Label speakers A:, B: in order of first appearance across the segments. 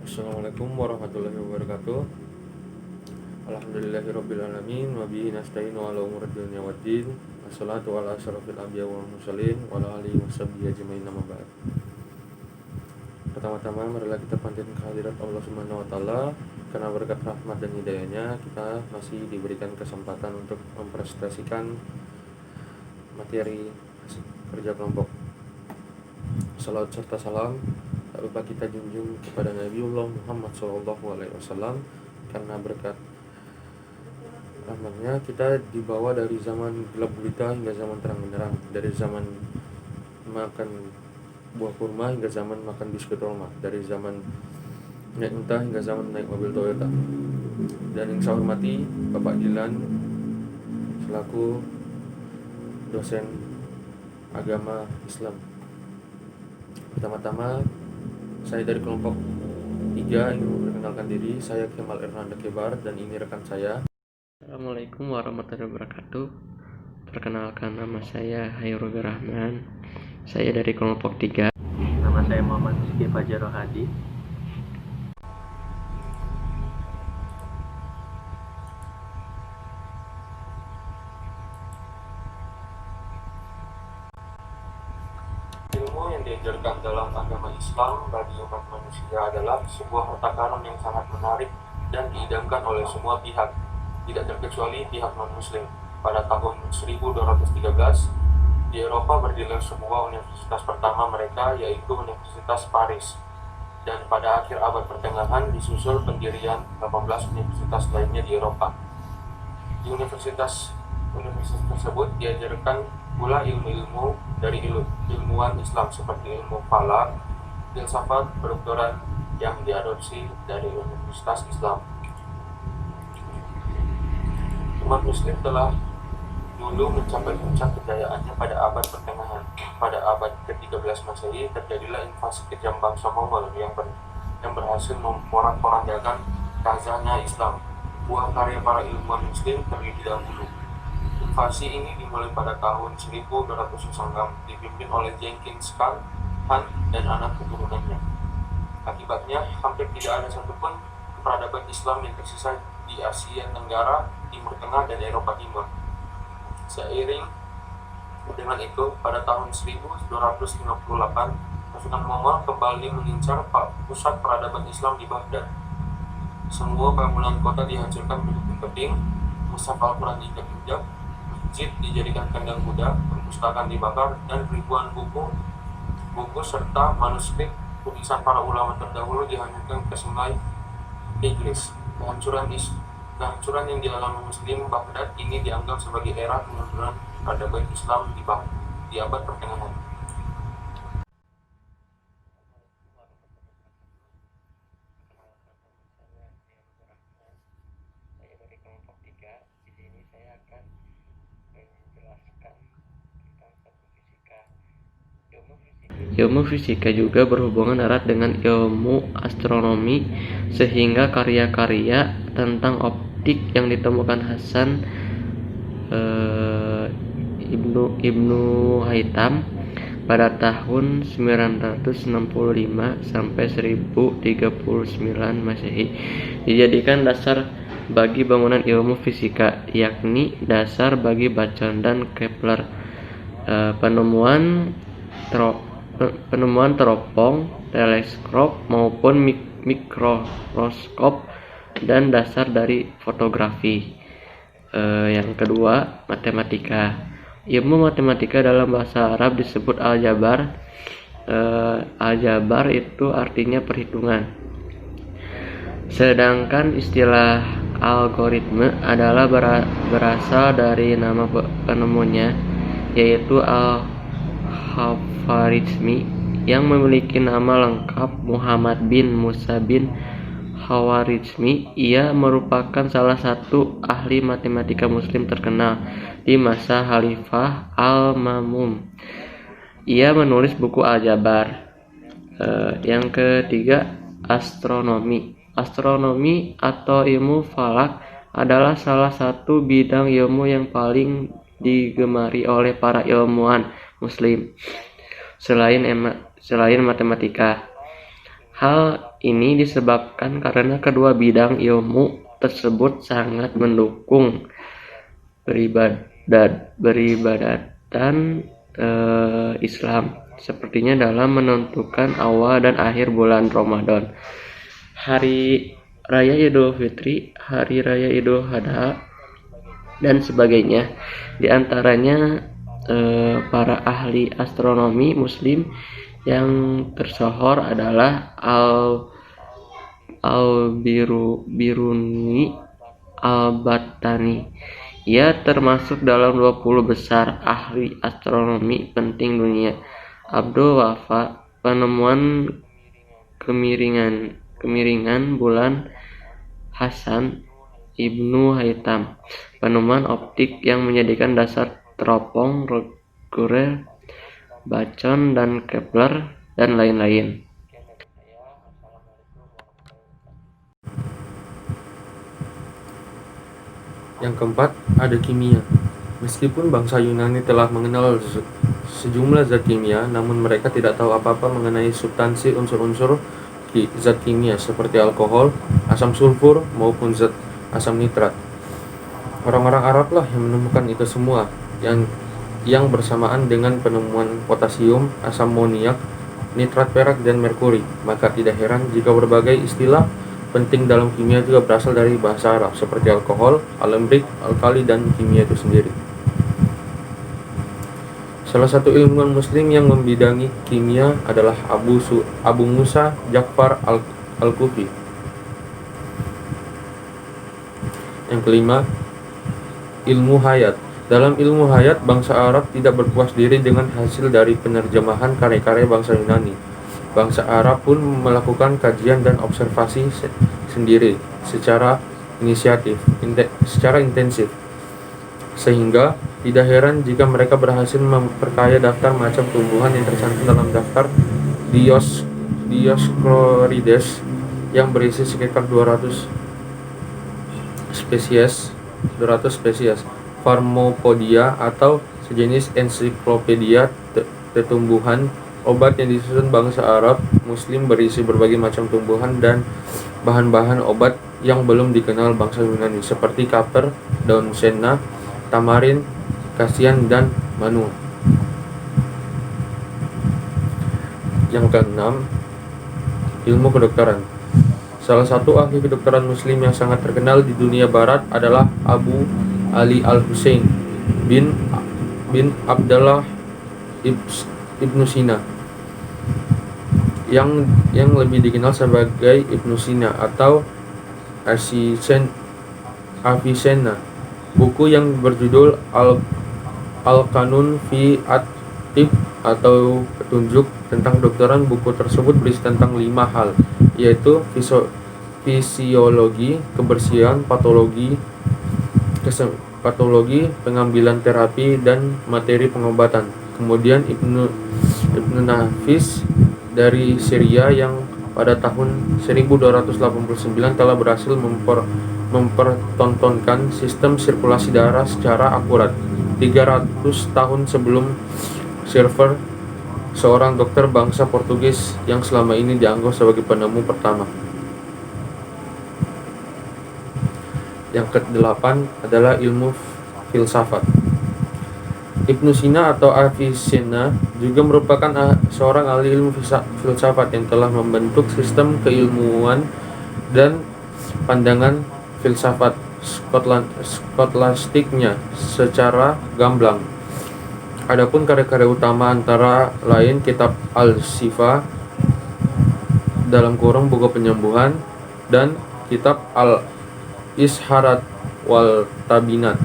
A: Assalamualaikum warahmatullahi wabarakatuh. Alhamdulillahirrabbilalamin. Wabihi nasta'inu ala umuri dunya waddin. Wassalatu ala asyrafil anbiya wal mursalin wa ala alihi washabbihi ajmain, amma ba'd. Pertama-tama marilah kita panjatkan kehadirat Allah Subhanahu wa taala, karena berkat rahmat dan hidayahnya kita masih diberikan kesempatan untuk mempresentasikan materi kerja kelompok. Salat serta salam tak lupa kita junjung kepada Nabiullah Muhammad SAW, karena berkat rahmatnya kita dibawa dari zaman gelap gulita hingga zaman terang benderang, dari zaman makan buah kurma hingga zaman makan biskuit Roma, dari zaman naik unta hingga zaman naik mobil Toyota. Dan yang saya hormati Bapak Dilan selaku dosen agama Islam. Pertama-tama saya dari kelompok 3 ingin memperkenalkan diri. Saya Kemal Irnanda Kebar dan ini rekan saya.
B: Assalamualaikum warahmatullahi wabarakatuh. Perkenalkan, nama saya Hairul Rahman. Saya dari kelompok 3.
C: Nama saya Muhammad Rizky Fajar Hadi.
A: Ilmu yang diajarkan dalam agama Islam bagi umat manusia adalah sebuah harta karun yang sangat menarik dan diidamkan oleh semua pihak, tidak terkecuali pihak non-muslim. Pada tahun 1213, di Eropa berdirilah sebuah universitas pertama mereka, yaitu Universitas Paris. Dan pada akhir abad pertengahan disusul pendirian 18 universitas lainnya di Eropa. Di universitas tersebut diajarkan pula ilmu-ilmu dari ilmuwan Islam seperti ilmu falak, filsafat, kedokteran yang diadopsi dari Universitas Islam. Umat Muslim telah dulu mencapai puncak kejayaannya pada abad pertengahan. Pada abad ke-13 Masehi terjadilah invasi kejam bangsa Mongol yang berhasil memporak-porandakan khazanah Islam. Buah karya para ilmuwan Muslim terlebih dahulu. Invasi ini dimulai pada tahun 1296 dipimpin oleh Genghis Khan dan anak keturunannya. Akibatnya hampir tidak ada satupun peradaban Islam yang tersisa di Asia Tenggara, Timur Tengah, dan Eropa Timur. Seiring dengan itu, pada tahun 1258 pasukan Mongol kembali mengincar pusat peradaban Islam di Baghdad. Semua bangunan kota dihancurkan berkeping, mushaf Al-Quran diinjak-injak, masjid dijadikan kandang kuda, perpustakaan dibakar, dan ribuan buku serta manuskrip tulisan para ulama terdahulu dihancurkan ke sungai Tigris. Kehancuran yang dialami Muslim Baghdad ini dianggap sebagai era kemunduran peradaban Islam di abad pertengahan.
B: Saya dari kelompok 3. Di sini saya akan menjelaskan tentang satu fisika. Ilmu fisika juga berhubungan erat dengan ilmu astronomi, sehingga karya-karya tentang optik yang ditemukan Hasan Ibnu Haytham pada tahun 965 sampai 1039 Masehi dijadikan dasar bagi bangunan ilmu fisika, yakni dasar bagi Bacon dan Kepler. Penemuan teropong, teleskop maupun mikroskop, dan dasar dari fotografi. Yang kedua, matematika. Ilmu matematika dalam bahasa Arab disebut aljabar. Aljabar itu artinya perhitungan. Sedangkan istilah algoritme adalah berasal dari nama penemunya, yaitu Al-Khwarizmi, yang memiliki nama lengkap Muhammad bin Musa bin Khwarizmi. Ia merupakan salah satu ahli matematika muslim terkenal di masa Khalifah Al-Ma'mun. Ia menulis buku aljabar. Yang ketiga, astronomi. Astronomi atau ilmu falak adalah salah satu bidang ilmu yang paling digemari oleh para ilmuwan muslim selain matematika. Hal ini disebabkan karena kedua bidang ilmu tersebut sangat mendukung beribadatan Islam, sepertinya dalam menentukan awal dan akhir bulan Ramadan, hari raya Idul Fitri, hari raya Idul Adha, dan sebagainya. Di antaranya para ahli astronomi Muslim yang tersohor adalah Al-Biruni Al-Battani. Ia termasuk dalam 20 besar ahli astronomi penting dunia. Abdul Wafa, penemuan kemiringan bulan. Hasan Ibnu Haytham, penemuan optik yang menjadikan dasar teropong Reguler, Bacon dan Kepler, dan lain-lain.
A: Yang keempat, ada kimia. Meskipun bangsa Yunani telah mengenal sejumlah zat kimia, namun mereka tidak tahu apa-apa mengenai substansi unsur-unsur zat kimia seperti alkohol, asam sulfur, maupun zat asam nitrat. Orang-orang Arab lah yang menemukan itu semua, yang bersamaan dengan penemuan potasium, asam amoniak, nitrat perak, dan merkuri. Maka tidak heran jika berbagai istilah penting dalam kimia juga berasal dari bahasa Arab, seperti alkohol, alembrik, alkali, dan kimia itu sendiri. Salah satu ilmuwan Muslim yang membidangi kimia adalah Abu Musa Ja'far al-Kufi. Yang kelima, ilmu hayat. Dalam ilmu hayat, bangsa Arab tidak berpuas diri dengan hasil dari penerjemahan karya-karya bangsa Yunani. Bangsa Arab pun melakukan kajian dan observasi sendiri secara intensif. Sehingga tidak heran jika mereka berhasil memperkaya daftar macam tumbuhan yang tercantum dalam daftar Dioscorides yang berisi sekitar 200 spesies Pharmacopoeia atau sejenis ensiklopedia tumbuhan. Obat yang disusun bangsa Arab Muslim berisi berbagai macam tumbuhan dan bahan-bahan obat yang belum dikenal bangsa Yunani, seperti kaper, daun senna, tamarin, kasian, dan manua. Yang keenam, ilmu kedokteran. Salah satu ahli kedokteran Muslim yang sangat terkenal di dunia barat adalah Abu Ali al-Husain bin Abdullah Ibnu Sina, yang lebih dikenal sebagai Ibnu Sina atau Avicenna. Buku yang berjudul Al-Qanun fi at-Tibb atau petunjuk tentang kedokteran. Buku tersebut berisi tentang 5 hal, yaitu fisiologi, kebersihan, patologi, pengambilan terapi, dan materi pengobatan. Kemudian Ibnu Nafis dari Syria yang pada tahun 1289 telah berhasil mempertontonkan sistem sirkulasi darah secara akurat 300 tahun sebelum Server, seorang dokter bangsa Portugis yang selama ini dianggap sebagai penemu pertama. Yang ke-8 adalah ilmu filsafat. Ibnu Sina atau Avicenna juga merupakan seorang ahli ilmu filsafat yang telah membentuk sistem keilmuan dan pandangan filsafat skolastiknya secara gamblang. Adapun karya-karya utama antara lain kitab Al-Shifa (buku penyembuhan) dan kitab Al-Isharat wal Tabinat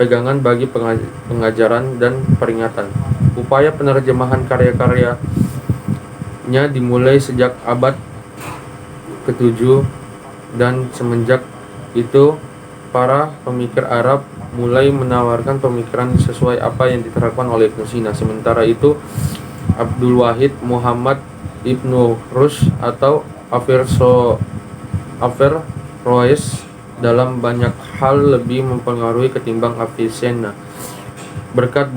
A: pegangan bagi pengajaran dan peringatan. Upaya penerjemahan karya-karyanya dimulai sejak abad ke-7, dan semenjak itu para pemikir Arab mulai menawarkan pemikiran sesuai apa yang diterapkan oleh Ibnu Sina. Sementara itu, Abdul Wahid Muhammad Ibnu Rushd atau Averroes dalam banyak hal lebih mempengaruhi ketimbang Avicenna berkat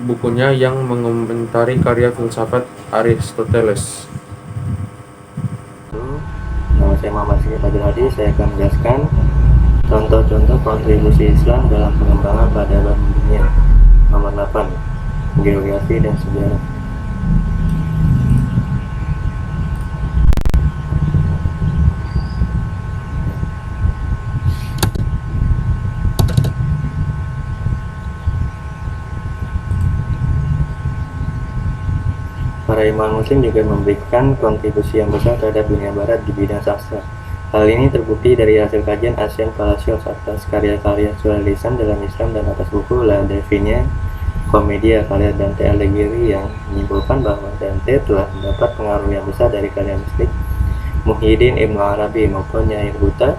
A: bukunya yang mengomentari karya filsafat Aristoteles.
D: saya Muhammad Siti Fadil Hadi, saya akan menjelaskan contoh-contoh kontribusi Islam dalam pengembangan peradaban dunia. Nomor 8, geografi dan sejarah. Para imam muslim juga memberikan kontribusi yang besar terhadap dunia barat di bidang sastra. Hal ini terbukti dari hasil kajian Asian Palacios atas karya-karya surrealism dalam Islam dan atas buku La Divina Commedia karya Dante Alighieri yang menyimpulkan bahwa Dante telah mendapat pengaruh yang besar dari karya mistik Muhyiddin Ibnu Arabi maupun Nyai Buta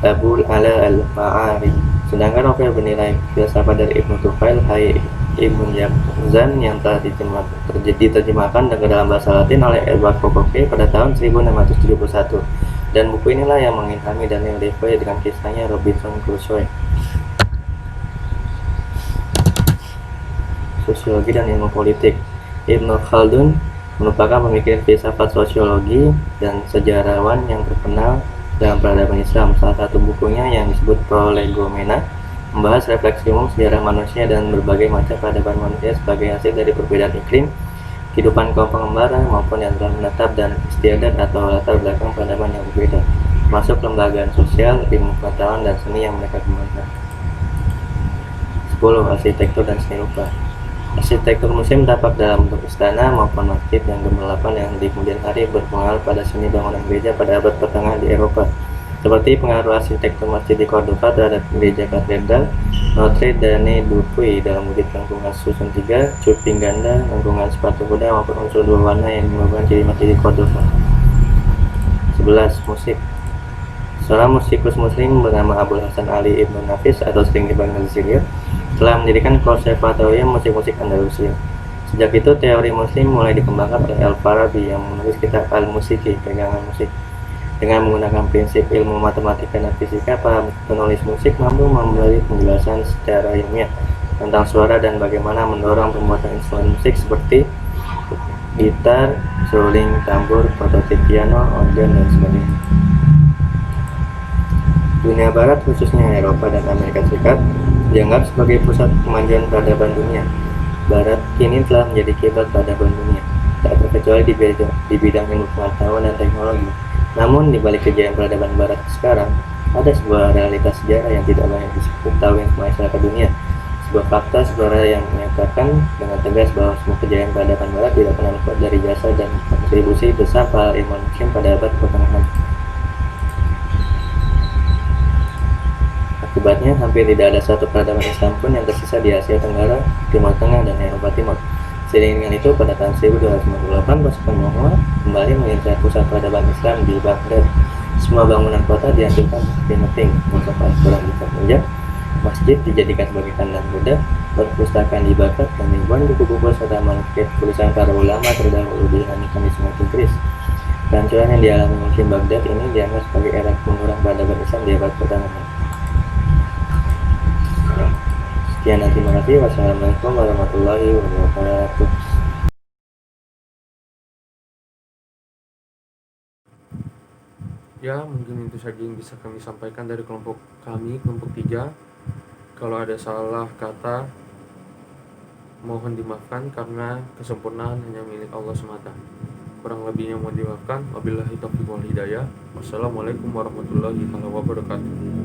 D: Abul Ala al-Ma'ari. Sedangkan novel bernilai filsafat dari Ibnu Tufail Hayy Ibn Yaqzan yang telah diterjemahkan ke dalam bahasa Latin oleh Edward Pocock pada tahun 1671, dan buku inilah yang mengilhami Daniel Defoe dengan kisahnya Robinson Crusoe. Sosiologi dan ilmu politik. Ibnu Khaldun merupakan pemikir filsafat sosiologi dan sejarawan yang terkenal dalam peradaban Islam. Salah satu bukunya yang disebut Prolegomena membahas refleksi umum sejarah manusia dan berbagai macam peradaban manusia sebagai hasil dari perbedaan iklim, kehidupan kaum pengembara maupun yang telah menetap, dan istiadat atau latar belakang peradaban yang berbeda, masuk lembagaan sosial, ilmu pengetahuan dan seni yang mereka kembangkan. 10. Arsitektur dan seni rupa. Arsitektur muslim tampak dalam bentuk istana maupun masjid yang gemerlapan yang di kemudian hari berpengaruh pada seni bangunan gereja pada abad pertengahan di Eropa, seperti pengaruh arsitektur masjid di Cordova terhadap gereja katedral Notre Dame du Puy dalam wujud lengkungan susun 3, cuping ganda, lengkungan sepatu kuda maupun unsur dua warna yang merupakan ciri masjid di Cordova. 11. Musik. Seorang musikus muslim bernama Abul Hasan Ali Ibnu Nafis atau sering dipanggil Silir telah mendirikan konservatorium musik-musik Andalusia. Sejak itu teori muslim mulai dikembangkan oleh Al-Farabi yang menulis kitab Al-Musiki, pegangan musik. Dengan menggunakan prinsip ilmu matematika dan fisika, para penulis musik mampu memberi penjelasan secara ilmiah tentang suara dan bagaimana mendorong pembuatan instrumen musik seperti gitar, seruling, tambur, prototip piano, organ, dan sebagainya. Dunia Barat, khususnya Eropa dan Amerika Serikat, dianggap sebagai pusat kemajuan peradaban dunia. Barat kini telah menjadi kiblat peradaban dunia, tak terkecuali di bidang ilmu pengetahuan dan teknologi. Namun, di balik kejayaan peradaban Barat sekarang, ada sebuah realitas sejarah yang tidak banyak diketahui masyarakat dunia. Sebuah fakta sejarah yang menyatakan dengan tegas bahwa semua kejayaan peradaban Barat tidak pernah luput dari jasa dan kontribusi besar para ilmuwan muslim pada abad pertengahan. Akibatnya, hampir tidak ada satu peradaban Islam pun yang tersisa di Asia Tenggara, Timur Tengah, dan Eropa Timur. Seiring dengan itu, pada tahun 1298, pasukan Mongol kembali mengincar pusat peradaban Islam di Baghdad. Semua bangunan kota dihancurkan seperti nothing, musuh Al-Quran diinjak, masjid dijadikan sebagai kandang kuda, perpustakaan dibakar, dan ribuan buku-buku serta manuskrip tulisan para ulama terdahulu dihanyutkan di Sungai Tigris. Kehancuran yang dialami muslim Baghdad ini dianggap sebagai era kemunduran peradaban Islam di abad pertengahan. Sekian dan terima kasih. Wassalamualaikum warahmatullahi wabarakatuh.
A: Ya, mungkin itu saja yang bisa kami sampaikan dari kelompok kami, kelompok 3. Kalau ada salah kata, mohon dimaafkan karena kesempurnaan hanya milik Allah semata. Kurang lebihnya mohon dimaafkan. Wabillahi taufiq wal hidayah. Wassalamualaikum warahmatullahi wabarakatuh.